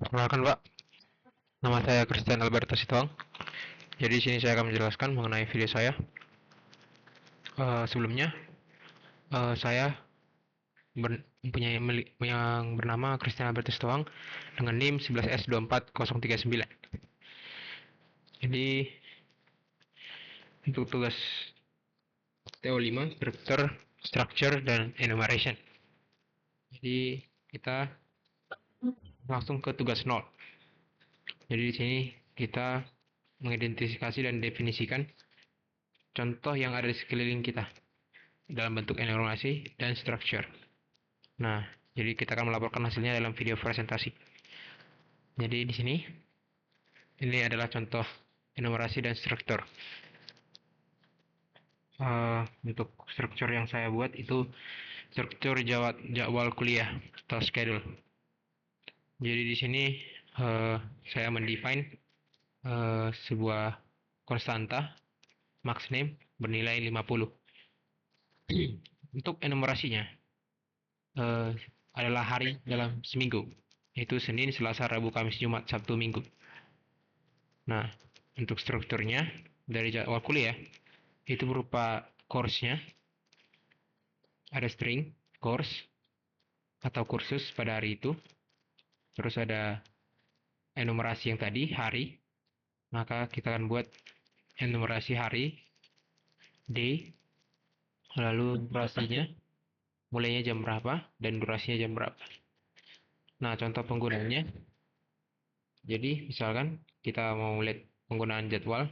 Perkenalkan Pak, nama saya Christian Alberto Sitoang. Jadi di sini saya akan menjelaskan mengenai video saya. Sebelumnya, saya mempunyai yang bernama Christian Alberto Sitoang dengan NIM 11S24039. Jadi untuk tugas TO5, Structure, dan Enumeration. Jadi kita langsung ke tugas 0. Jadi di sini kita mengidentifikasi dan definisikan contoh yang ada di sekeliling kita dalam bentuk enumerasi dan structure. Nah, jadi kita akan melaporkan hasilnya dalam video presentasi. Jadi di sini ini adalah contoh enumerasi dan struktur. Untuk struktur yang saya buat itu struktur jadwal kuliah atau schedule. Jadi di sini saya mendefine sebuah konstanta max name bernilai 50. Untuk enumerasinya adalah hari dalam seminggu, yaitu Senin, Selasa, Rabu, Kamis, Jumat, Sabtu, Minggu. Nah, untuk strukturnya dari jadwal kuliah itu berupa course-nya, ada string, course, atau kursus pada hari itu, terus ada enumerasi yang tadi, hari, maka kita akan buat enumerasi hari, day, lalu durasinya, mulainya jam berapa, dan durasinya jam berapa. Nah, contoh penggunanya, jadi misalkan kita mau lihat penggunaan jadwal,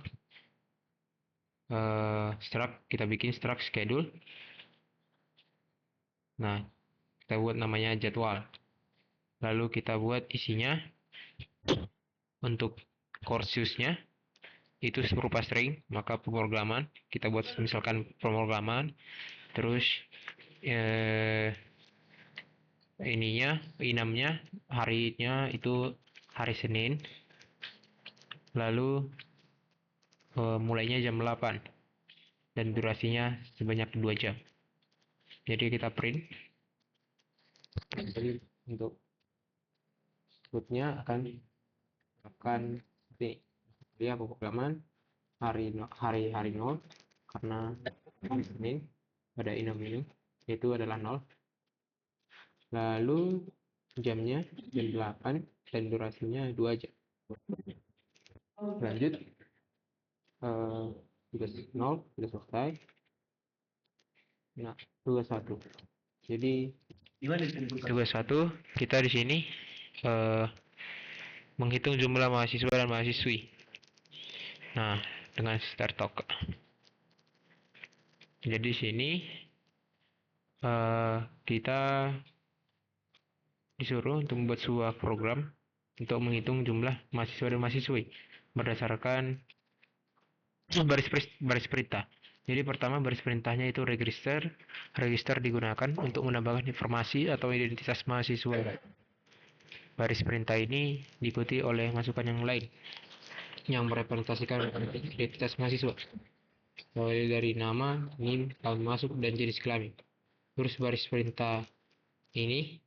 kita bikin struct schedule. Nah, kita buat namanya jadwal. Lalu kita buat isinya untuk course-nya itu berupa string, maka pemrograman kita buat misalkan pemrograman, terus ininya inamnya harinya itu hari Senin, lalu mulainya jam 8 dan durasinya sebanyak 2 jam. Jadi kita print. Jadi untuk outputnya akan seperti dia pemrograman hari 0 karena hari Senin pada inam ini itu adalah 0. Lalu jamnya jam 8 dan durasinya 2 jam. Lanjut, tugas 0 sudah selesai. Nah, tugas 1. Jadi tugas 1 kita di sini menghitung jumlah mahasiswa dan mahasiswi. Nah, dengan start talk. Jadi di sini kita disuruh untuk membuat sebuah program untuk menghitung jumlah mahasiswa dan mahasiswi berdasarkan baris perintah. Jadi pertama baris perintahnya itu register. Register digunakan untuk menambahkan informasi atau identitas mahasiswa. Baris perintah ini diikuti oleh masukan yang lain yang merepresentasikan identitas mahasiswa, mulai dari nama, NIM, tahun masuk, dan jenis kelamin. Terus baris perintah ini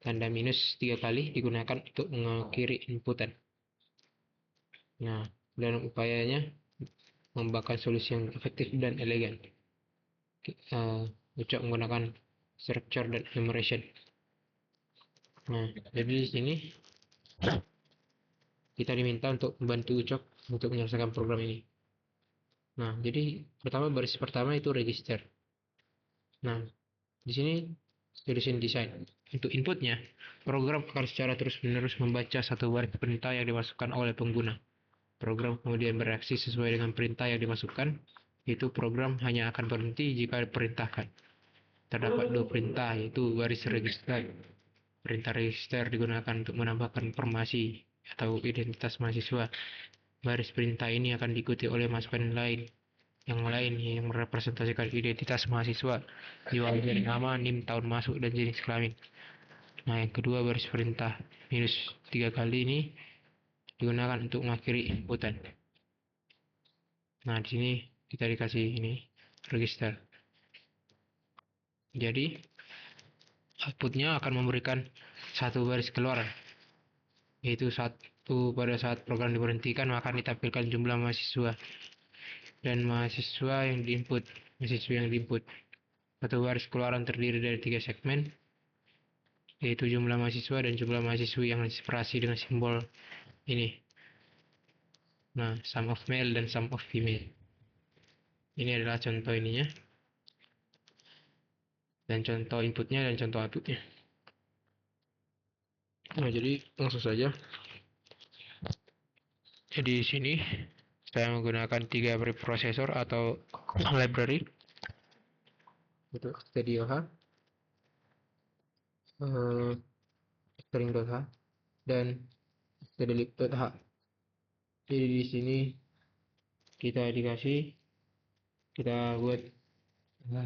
tanda minus 3 kali digunakan untuk mengakhiri inputan. Nah, dalam upayanya membawakan solusi yang efektif dan elegan. Ucap menggunakan structure dan enumeration. Nah, jadi di sini kita diminta untuk membantu Ucok untuk menyelesaikan program ini. Nah, jadi pertama baris pertama itu register. Nah, di sini solution design. Untuk inputnya, program akan secara terus-menerus membaca satu baris perintah yang dimasukkan oleh pengguna. Program kemudian bereaksi sesuai dengan perintah yang dimasukkan. Itu program hanya akan berhenti jika diperintahkan. Terdapat dua perintah, yaitu baris register. Perintah register digunakan untuk menambahkan informasi atau identitas mahasiswa. Baris perintah ini akan diikuti oleh masukan yang lain yang merepresentasikan identitas mahasiswa, diwakili dari nama, NIM, tahun masuk, dan jenis kelamin. Nah, yang kedua baris perintah minus 3 kali ini digunakan untuk mengakhiri inputan. Nah, di sini kita dikasih ini register. Jadi outputnya akan memberikan satu baris keluar yaitu pada saat program diberhentikan maka ditampilkan jumlah mahasiswa dan mahasiswa yang diinput. Satu baris keluaran terdiri dari 3 segmen, yaitu jumlah mahasiswa dan jumlah mahasiswi yang diseparasi dengan simbol ini. Nah, sum of male dan sum of female. Ini adalah contoh ininya, dan contoh inputnya dan contoh outputnya. Nah, jadi langsung saja. Jadi di sini saya menggunakan 3 preprocessor atau library untuk stdio.h, string.h, dan stdlib.h. Jadi di sini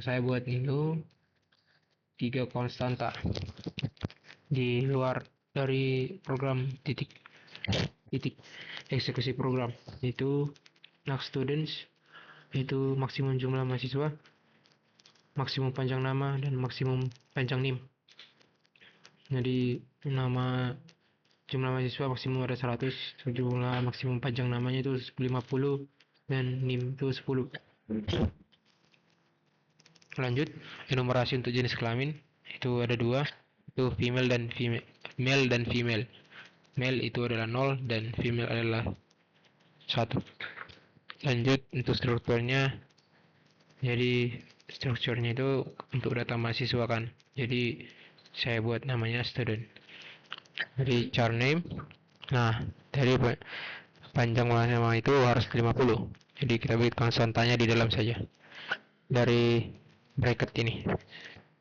saya buat itu 3 konstanta di luar dari program titik eksekusi program, itu max students, itu maksimum jumlah mahasiswa, maksimum panjang nama, dan maksimum panjang NIM. Jadi jumlah mahasiswa maksimum ada 100, jumlah maksimum panjang namanya itu 50, dan NIM itu 10. Lanjut, enumerasi untuk jenis kelamin itu ada 2, itu male dan female. Male itu adalah 0 dan female adalah 1. Lanjut untuk strukturnya, jadi strukturnya itu untuk data mahasiswa kan, jadi saya buat namanya student. Jadi char name, nah dari panjang nama itu harus 50, jadi kita beri konstantanya di dalam saja dari bracket ini.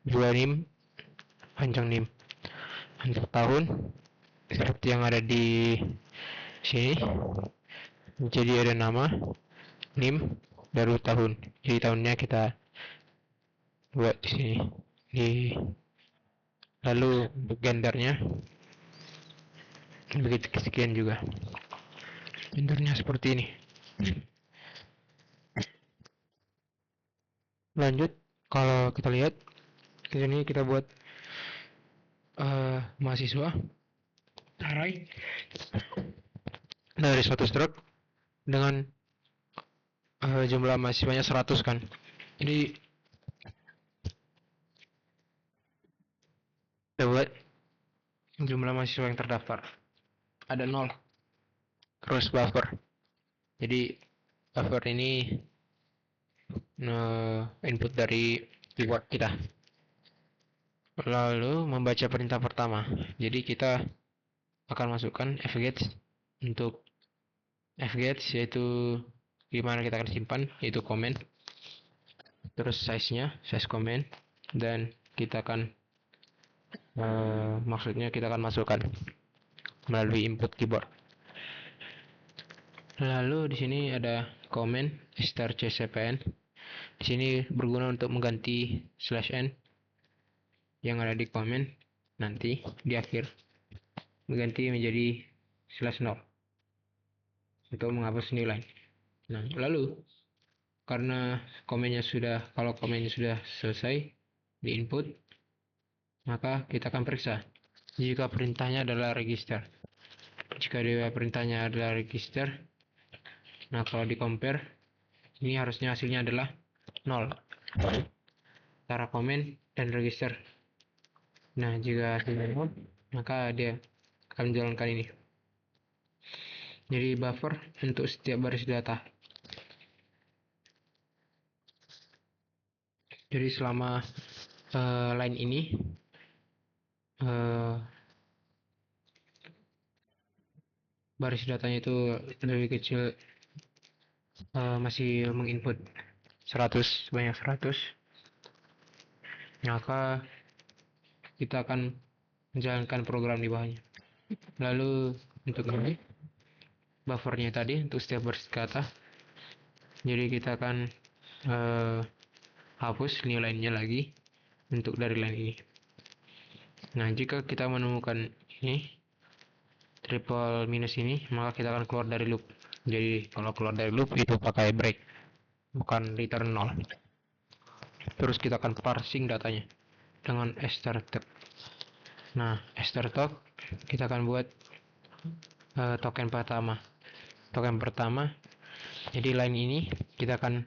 Dua nim, panjang nim. Untuk tahun seperti yang ada di sini, jadi ada nama, nim, baru tahun. Jadi tahunnya kita buat di sini. Lalu untuk gendernya begitu sekian juga. Gendernya seperti ini. Lanjut, kalau kita lihat di sini kita buat mahasiswa array dari suatu struct dengan jumlah mahasiswanya 100 kan. Jadi kita buat jumlah mahasiswa yang terdaftar ada 0, terus buffer. Jadi buffer ini input dari keyboard kita. Lalu membaca perintah pertama. Jadi kita akan masukkan fget untuk fget, yaitu gimana kita akan simpan, yaitu comment, terus size comment, dan kita akan kita akan masukkan melalui input keyboard. Lalu di sini ada comment *cpn. Di sini berguna untuk mengganti /n yang ada di comment nanti di akhir, mengganti menjadi /0 untuk menghapus nilai. Nah, lalu karena kalau komennya sudah selesai di input, maka kita akan periksa jika perintahnya adalah register. Jika perintahnya adalah register, nah kalau di compare ini harusnya hasilnya adalah 0 antara komen dan register. Nah, jika hasilnya 0, maka dia akan menjalankan ini. Jadi buffer untuk setiap baris data. Jadi selama line ini baris datanya itu lebih kecil, masih menginput 100, banyak 100, maka kita akan menjalankan program di bawahnya. Lalu untuk ini buffernya tadi untuk setiap baris kata, jadi kita akan hapus nilainya lagi untuk dari line ini. Nah, jika kita menemukan ini triple minus ini, maka kita akan keluar dari loop. Jadi kalau keluar dari loop itu pakai break, bukan return 0. Terus kita akan parsing datanya dengan str talk. Nah, str talk kita akan buat token pertama. Jadi line ini kita akan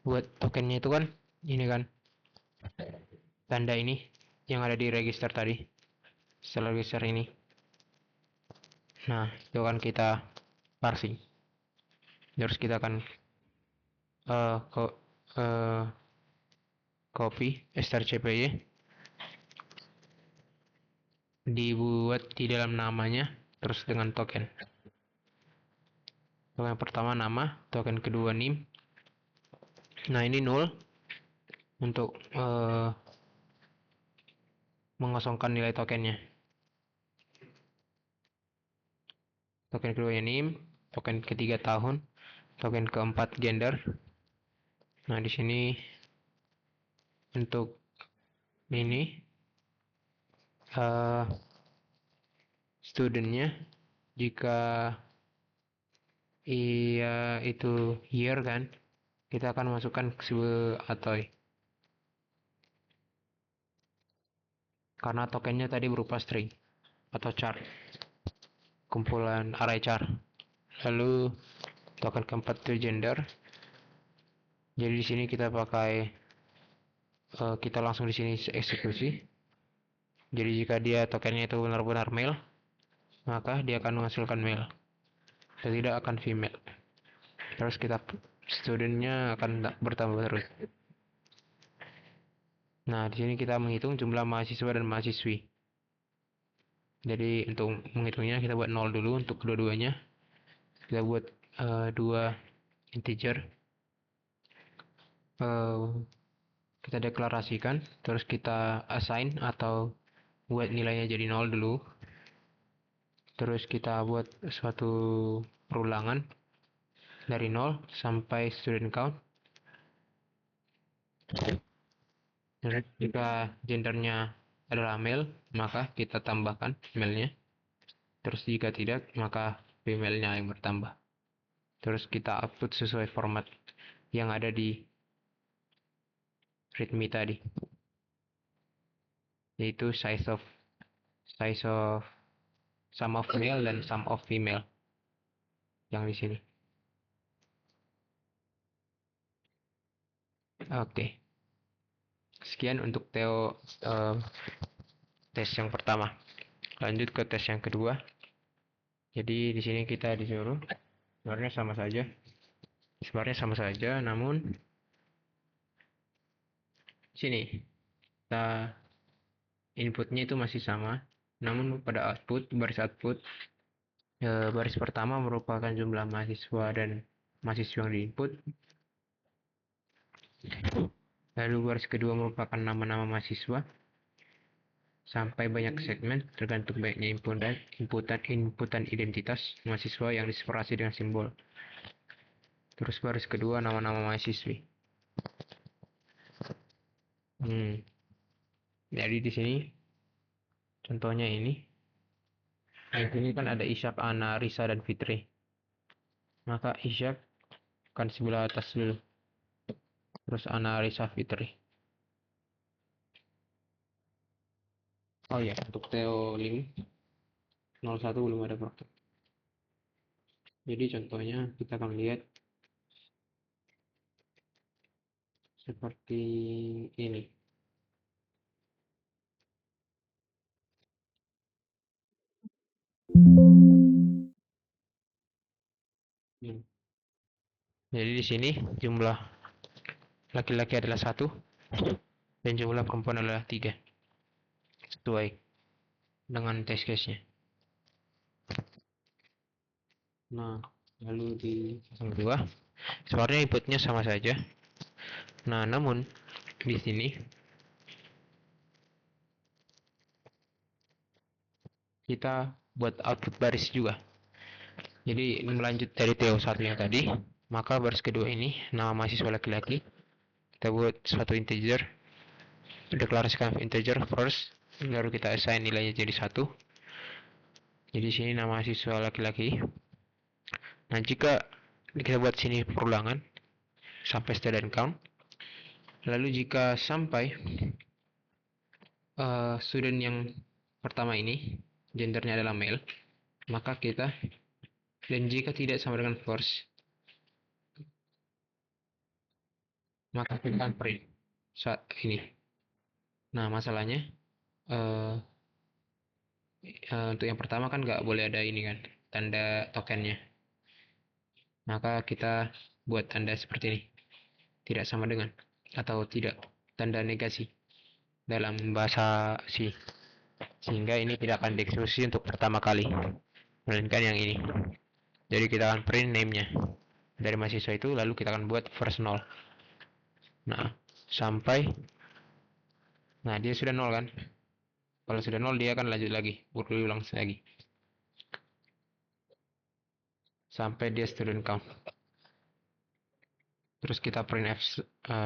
buat tokennya itu kan ini kan tanda ini yang ada di register tadi. Setelah register ini, nah itu kan kita parsing. Terus kita akan copy strcpy dibuat di dalam namanya, terus dengan token pertama nama, token kedua name. Nah ini null untuk mengosongkan nilai tokennya. Token kedua name, token ketiga tahun, token keempat gender. Nah di sini untuk ini studentnya, jika iya itu year kan, kita akan masukkan sebuah atoy karena tokennya tadi berupa string atau char, kumpulan array char. Lalu token keempat itu gender. Jadi di sini kita pakai kita langsung di sini eksekusi. Jadi jika dia tokennya itu benar-benar male, maka dia akan menghasilkan male dan tidak akan female. Terus kita studentnya akan bertambah terus. Nah di sini kita menghitung jumlah mahasiswa dan mahasiswi. Jadi untuk menghitungnya kita buat 0 dulu untuk kedua-duanya. Kita buat dua integer. Kita deklarasikan, terus kita assign atau buat nilainya jadi 0 dulu. Terus kita buat suatu perulangan dari 0 sampai student count. Terus jika gendernya adalah male, maka kita tambahkan male-nya. Terus jika tidak, maka female-nya yang bertambah. Terus kita output sesuai format yang ada di readme tadi, yaitu size of sum of male dan sum of female yang di sini. Oke. Sekian untuk tes yang pertama. Lanjut ke tes yang kedua. Jadi di sini kita disuruh sebenarnya sama saja, namun sini kita inputnya itu masih sama, namun pada baris output baris pertama merupakan jumlah mahasiswa dan mahasiswa yang diinput, lalu baris kedua merupakan nama-nama mahasiswa sampai banyak segmen tergantung banyaknya inputan identitas mahasiswa yang diseparasi dengan simbol. Terus baris kedua nama-nama mahasiswi. Jadi di sini contohnya ini. Di sini kan ada Ishak, Ana, Risa, dan Fitri. Maka Ishak akan sebelah atas dulu. Terus Ana, Risa, Fitri. Oh ya, untuk Theo link 01 belum ada program. Jadi contohnya kita akan lihat seperti ini. Jadi di sini jumlah laki-laki adalah 1 dan jumlah perempuan adalah 3. Sesuai dengan test case-nya. Nah, lalu di yang kedua, sebenarnya inputnya sama saja. Nah, namun di sini kita buat output baris juga. Jadi melanjut dari TO1 yang tadi, maka baris kedua ini nama mahasiswa laki-laki kita buat satu integer, deklarasikan integer first, lalu kita assign nilainya jadi 1. Jadi sini nama mahasiswa laki-laki. Nah jika kita buat sini perulangan sampai student count, lalu jika sampai student yang pertama ini gendernya adalah male, maka kita, dan jika tidak sama dengan false, maka kita akan print saat ini. Nah, masalahnya eh, untuk yang pertama kan nggak boleh ada ini kan, tanda tokennya. Maka kita buat tanda seperti ini, tidak sama dengan atau tidak, tanda negasi dalam bahasa C, sehingga ini tidak akan dieksekusi untuk pertama kali, melainkan yang ini. Jadi kita akan print name-nya dari mahasiswa itu, lalu kita akan buat first null. Nah, sampai, nah dia sudah nol kan. Kalau sudah nol dia akan lanjut lagi, berulang lagi sampai dia student count. Terus kita print f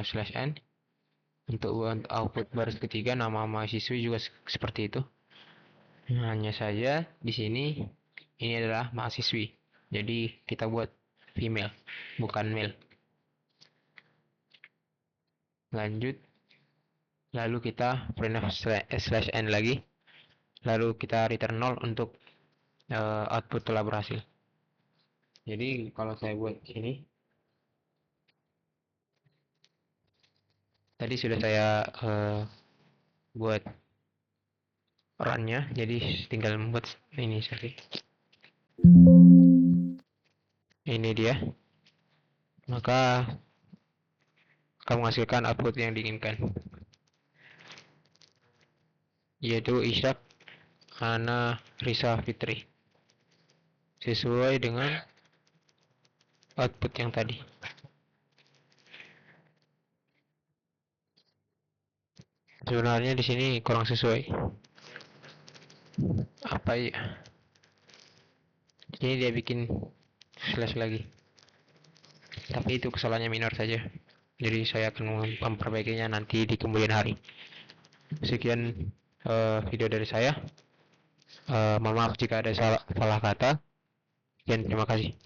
slash n untuk output baris ketiga, nama mahasiswi juga seperti itu. Hanya saja di sini ini adalah mahasiswi, jadi kita buat female bukan male. Lanjut, lalu kita print slash n lagi, lalu kita return 0 untuk output telah berhasil. Jadi kalau saya buat ini, tadi sudah saya buat run-nya, jadi tinggal membuat ini saja. Ini dia, maka akan menghasilkan output yang diinginkan, yaitu Ishak Ana Risa Fitri, sesuai dengan output yang tadi. Sebenarnya di sini kurang sesuai. Apa ya? Ini dia bikin slash lagi. Tapi itu kesalahannya minor saja. Jadi saya akan memperbaikinya nanti di kemudian hari. Sekian video dari saya. Mohon maaf jika ada salah kata. Sekian, terima kasih.